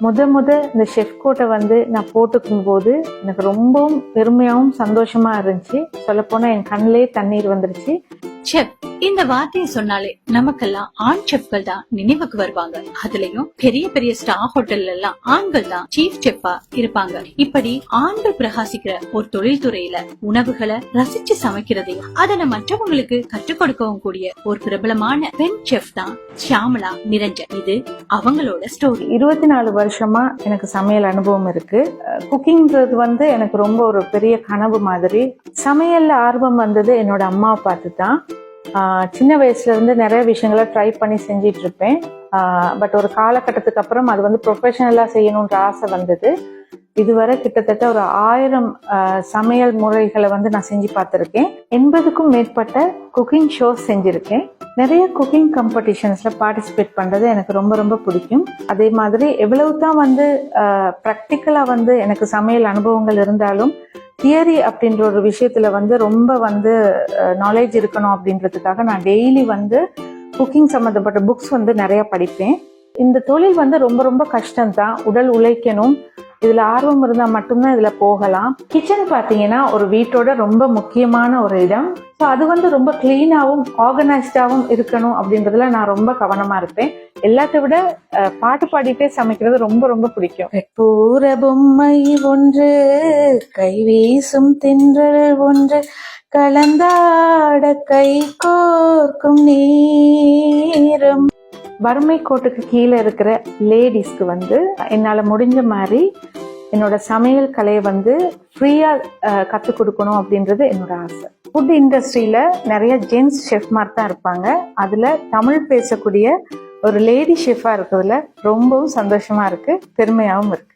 இந்த ஷெஃப் கோட்டை வந்து நான் போட்டுக்கும் போது எனக்கு ரொம்பவும் பெருமையாகவும் சந்தோஷமா இருந்துச்சு. சொல்ல போனா என் கண்ணிலே தண்ணீர் வந்துருச்சு. செஃப் இந்த வார்த்தையை சொன்னாலே நமக்கெல்லாம் ஆண் செஃப்கள் தான் நினைவுக்கு வருவாங்க. அதுலயும் பெரிய பெரிய ஸ்டார் ஹோட்டல்ல எல்லாம் ஆண்கள் தான் சீஃப் செஃப்பா இருப்பாங்க. இப்படி ஆண்கள் பிரகாசிக்கிற ஒரு தொழில்துறையில உணவுகளை ரசிச்சு சமைக்கிறதையும் அதனை மற்றவங்களுக்கு கற்றுக் கொடுக்கவும் கூடிய ஒரு பிரபலமான பெண் செஃப் தான் ஷியாமளா நிரஞ்சன். இது அவங்களோட ஸ்டோரி. 24 வருஷமா எனக்கு சமையல் அனுபவம் இருக்கு. குக்கிங்கிறது வந்து எனக்கு ரொம்ப ஒரு பெரிய கனவு மாதிரி. சமையல்ல ஆர்வம் வந்தது என்னோட அம்மாவை பார்த்து தான். சின்ன வயசுல இருந்து நிறைய விஷயங்களை ட்ரை பண்ணி செஞ்சிட்டு இருப்பேன். பட் ஒரு காலகட்டத்துக்கு அப்புறம் அது வந்து ப்ரொஃபஷனலா செய்யணும்ன்ற ஆசை வந்தது. இதுவரை கிட்டத்தட்ட ஒரு 1000 சமையல் முறைகளை வந்து நான் செஞ்சு பார்த்துருக்கேன். 80க்கும் மேற்பட்ட குக்கிங் ஷோஸ் செஞ்சிருக்கேன். நிறைய குக்கிங் காம்படிஷன்ஸ்ல பார்ட்டிசிபேட் பண்றது எனக்கு ரொம்ப ரொம்ப பிடிக்கும். அதே மாதிரி எவ்வளவுதான் வந்து ப்ராக்டிக்கலா வந்து எனக்கு சமையல் அனுபவங்கள் இருந்தாலும் தியரி அப்படின்ற ஒரு விஷயத்துல வந்து ரொம்ப வந்து நாலேஜ் இருக்கணும் அப்படின்றதுக்காக நான் டெய்லி வந்து குக்கிங் சம்மந்தப்பட்ட புக்ஸ் வந்து நிறைய படிப்பேன். இந்த தொழில் வந்து ரொம்ப ரொம்ப கஷ்டம்தான். உடல் உழைக்கணும். இதுல ஆர்வம் இருந்தா மட்டும்தான் இதுல போகலாம். கிச்சன் பாத்தீங்கன்னா ஒரு வீட்டோட ரொம்ப முக்கியமான ஒரு இடம். ஸோ அது வந்து ரொம்ப கிளீனாவும் ஆர்கனைஸ்டாவும் இருக்கணும் அப்படின்றதுல நான் ரொம்ப கவனமா இருப்பேன். எல்லாத்த விட பாட்டு பாடிட்டே சமைக்கிறது ரொம்ப ரொம்ப பிடிக்கும். கற்பூர பொம்மை ஒன்று, கைவீசும் தென்றல் ஒன்று, கலந்தாட கை கோர்க்கும் நேரம். வறுமை கோட்டுக்கு கீழே இருக்கிற லேடிஸ்க்கு வந்து என்னால முடிஞ்ச மாதிரி என்னோட சமையல் கலையை வந்து ஃப்ரீயா கற்றுக் கொடுக்கணும் அப்படின்றது என்னோட ஆசை. ஃபுட் இண்டஸ்ட்ரியில நிறைய ஜென்ஸ் ஷெஃப்மார் தான் இருப்பாங்க. அதுல தமிழ் பேசக்கூடிய ஒரு லேடி ஷெஃபா இருக்கிறதுல ரொம்பவும் சந்தோஷமா இருக்கு, பெருமையாகவும் இருக்கு.